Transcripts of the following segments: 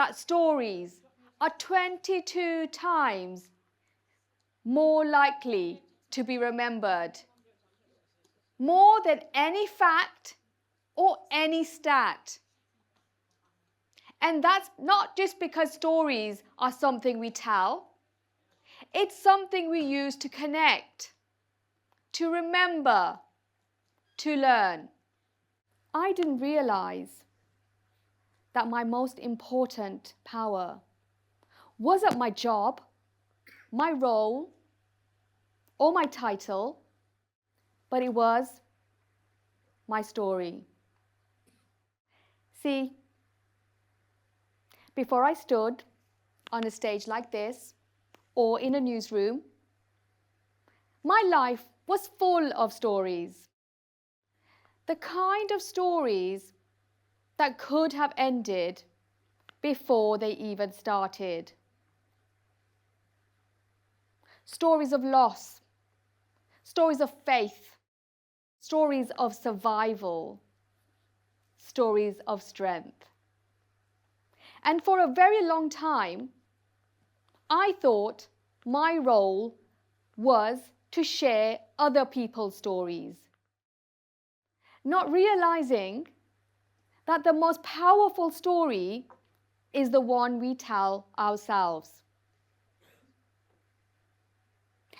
that stories are 22 times more likely to be remembered, more than any fact or any stat. And that's not just because stories are something we tell. It's something we use to connect, to remember, to learn. I didn't realize that my most important power wasn't my job, my role, or my title, but it was my story. See, before I stood on a stage like this or in a newsroom, my life was full of stories. The kind of stories that could have ended before they even started. Stories of loss, stories of faith, stories of survival, stories of strength. And for a very long time, I thought my role was to share other people's stories, not realizing that the most powerful story is the one we tell ourselves.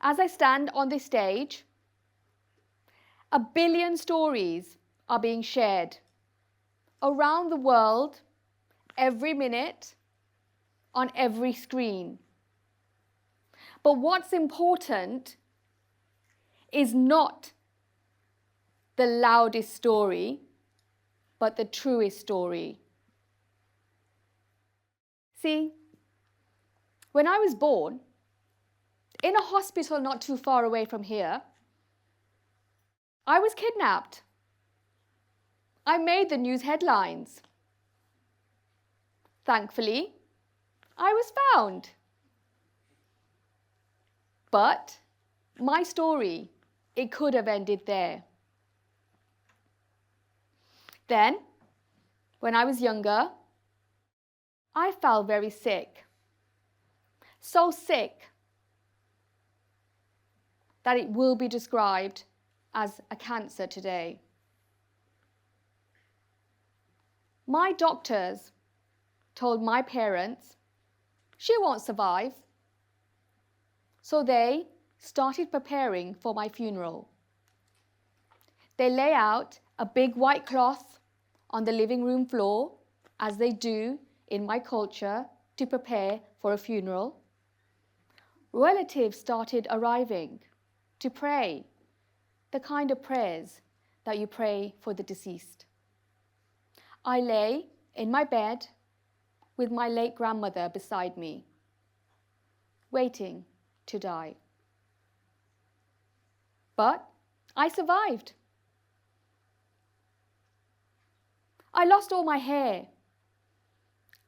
As I stand on this stage, 1 billion stories are being shared around the world every minute on every screen. But what's important is not the loudest story, but the truest story. See, when I was born, in a hospital not too far away from here, I was kidnapped. I made the news headlines. Thankfully, I was found. But my story, it could have ended there. Then, when I was younger, I fell very sick. So sick that it will be described as a cancer today. My doctors told my parents she won't survive, so they started preparing for my funeral. They lay out a big white cloth on the living room floor, as they do in my culture, to prepare for a funeral. Relatives started arriving to pray, the kind of prayers that you pray for the deceased. I lay in my bed with my late grandmother beside me, waiting to die. But I survived. I lost all my hair.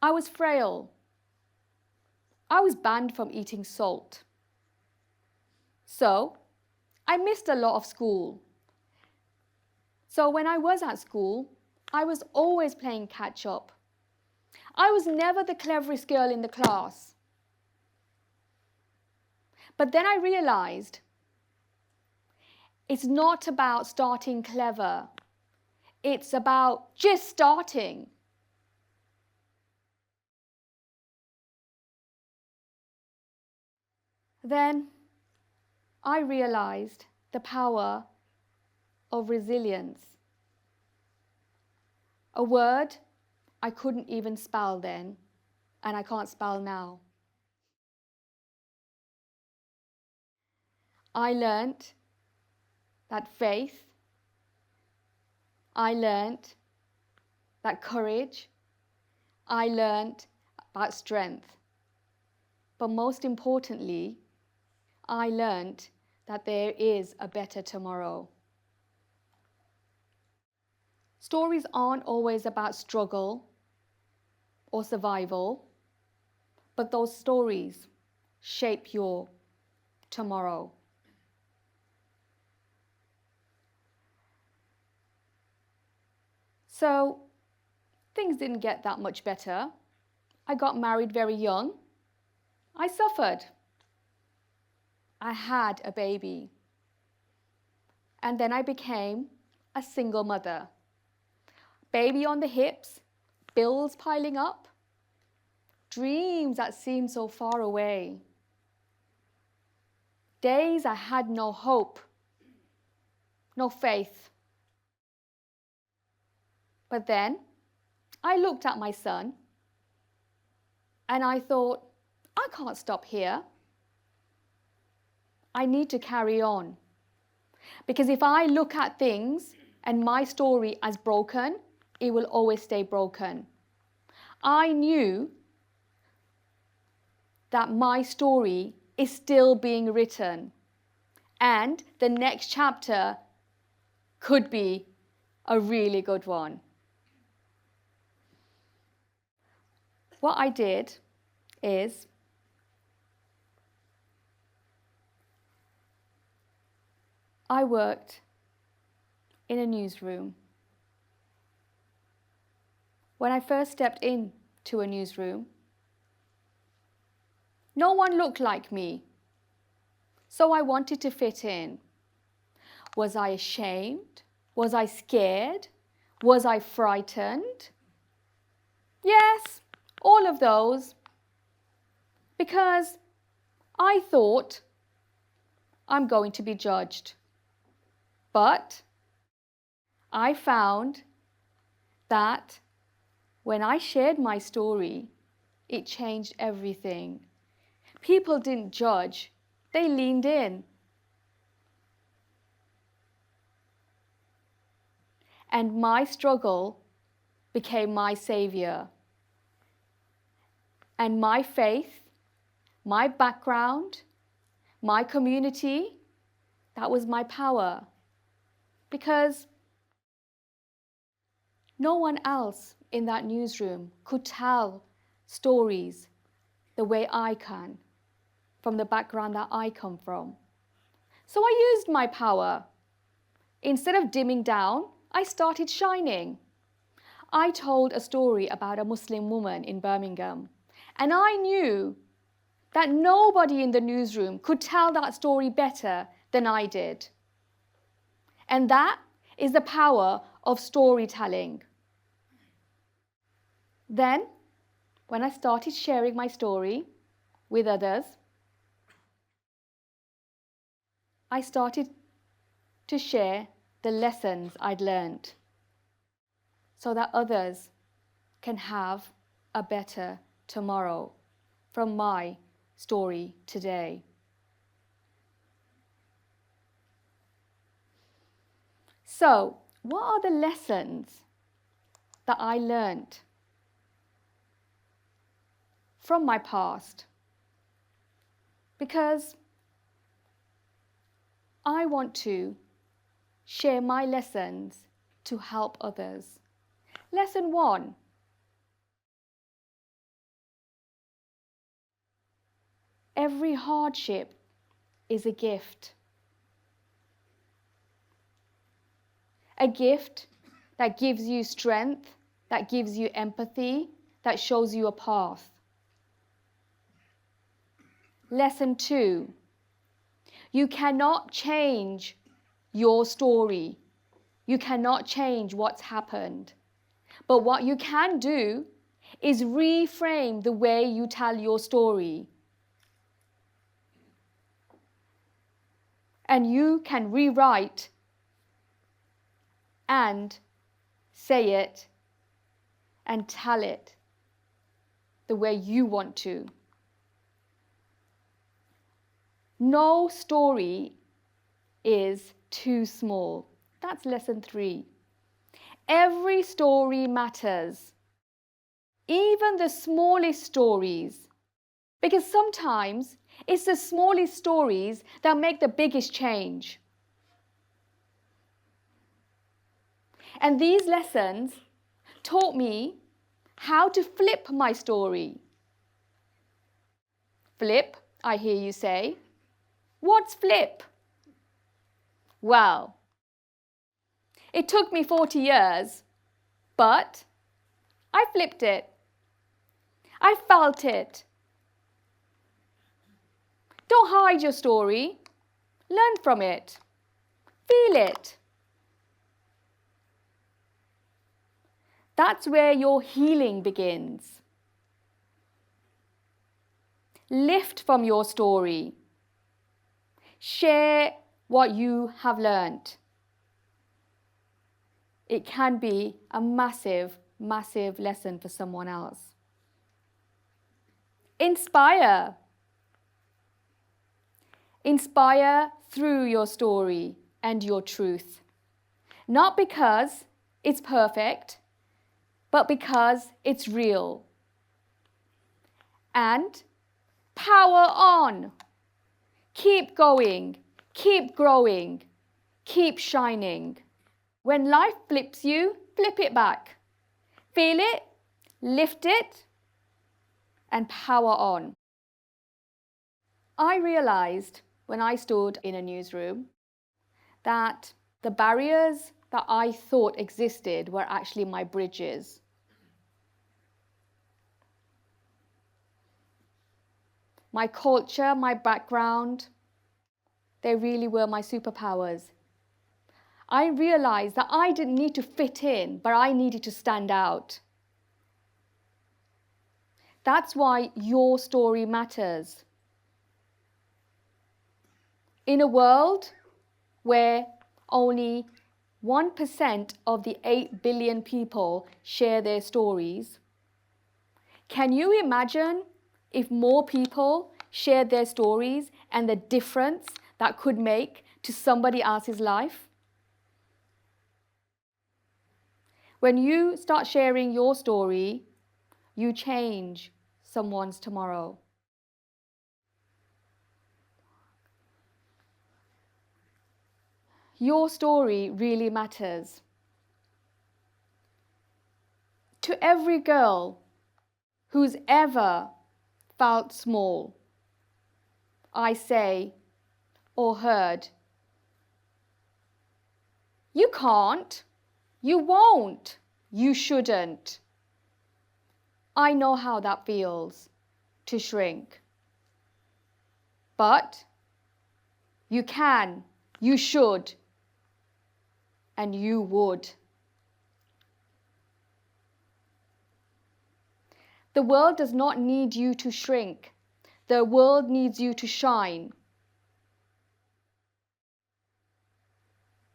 I was frail. I was banned from eating salt. So I missed a lot of school. So when I was at school, I was always playing catch up. I was never the cleverest girl in the class. But then I realized it's not about starting clever. It's about just starting. Then I realized the power of resilience. A word I couldn't even spell then, and I can't spell now. I learnt that faith, I learnt that courage, I learnt about strength. But most importantly, I learnt that there is a better tomorrow. Stories aren't always about struggle or survival, but those stories shape your tomorrow. So things didn't get that much better I got married very young. I suffered. I had a baby. And then I became a single mother. Baby on the hips, bills piling up, dreams that seemed so far away. Days I had no hope, no faith. But then I looked at my son and I thought, I can't stop here. I need to carry on. Because if I look at things and my story as broken, it will always stay broken. I knew that my story is still being written and the next chapter could be a really good one. What I did is I worked in a newsroom. When I first stepped into a newsroom, no one looked like me, so I wanted to fit in. Was I ashamed? Was I scared? Was I frightened? Yes, all of those. Because I thought I'm going to be judged. But I found that when I shared my story, it changed everything. People didn't judge, they leaned in. And my struggle became my savior. And my faith, my background, my community, that was my power. Because no one else in that newsroom could tell stories the way I can, from the background that I come from. So I used my power. Instead of dimming down, I started shining. I told a story about a Muslim woman in Birmingham, and I knew that nobody in the newsroom could tell that story better than I did. And that is the power of storytelling. Then, when I started sharing my story with others, I started to share the lessons I'd learned so that others can have a better tomorrow from my story today. So, what are the lessons that I learned from my past? Because I want to share my lessons to help others. Lesson 1. Every hardship is a gift. A gift that gives you strength, that gives you empathy, that shows you a path. Lesson 2. You cannot change your story. You cannot change what's happened. But what you can do is reframe the way you tell your story. And you can rewrite and say it and tell it the way you want to. No story is too small. That's lesson 3. Every story matters, even the smallest stories, because sometimes it's the smallest stories that make the biggest change. And these lessons taught me how to flip my story. Flip, I hear you say. What's flip? Well, it took me 40 years, but I flipped it. I felt it. Don't hide your story. Learn from it. Feel it. That's where your healing begins. Lift from your story. Share what you have learned. It can be a massive, massive lesson for someone else. Inspire. Inspire through your story and your truth. Not because it's perfect, but because it's real. And power on. Keep going, keep growing, keep shining. When life flips you, flip it back. Feel it, lift it, and power on. I realized when I stood in a newsroom that the barriers that I thought existed were actually my bridges. My culture, my background, they really were my superpowers. I realized that I didn't need to fit in, but I needed to stand out. That's why your story matters. In a world where only 1% of the 8 billion people share their stories, can you imagine if more people shared their stories and the difference that could make to somebody else's life? When you start sharing your story, you change someone's tomorrow. Your story really matters. To every girl who's ever felt small, I say or heard, you can't, you won't, you shouldn't. I know how that feels to shrink. But you can, you should, and you would. The world does not need you to shrink. The world needs you to shine.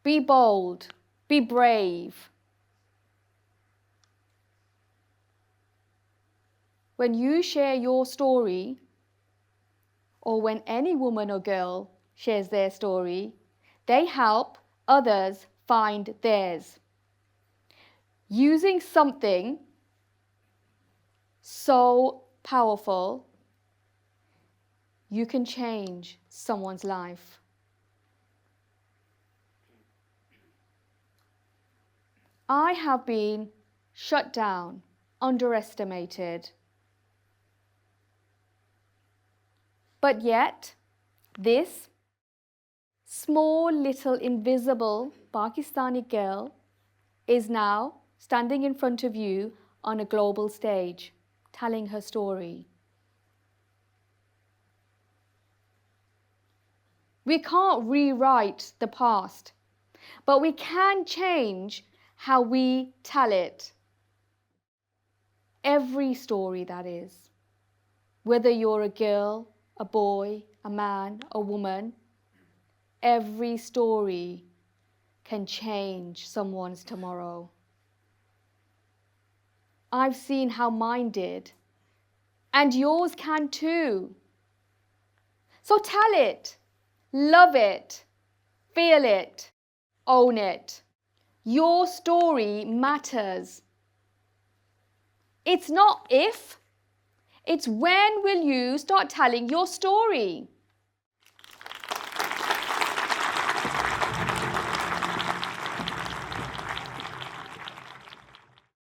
Be bold, be brave. When you share your story, or when any woman or girl shares their story, they help others find theirs. Using something so powerful, you can change someone's life. I have been shut down, underestimated. But yet, this small little invisible Pakistani girl is now standing in front of you on a global stage, telling her story. We can't rewrite the past, but we can change how we tell it. Every story, that is. Whether you're a girl, a boy, a man, a woman, every story can change someone's tomorrow. I've seen how mine did, and yours can too. So tell it, love it, feel it, own it. Your story matters. It's not if, it's when will you start telling your story.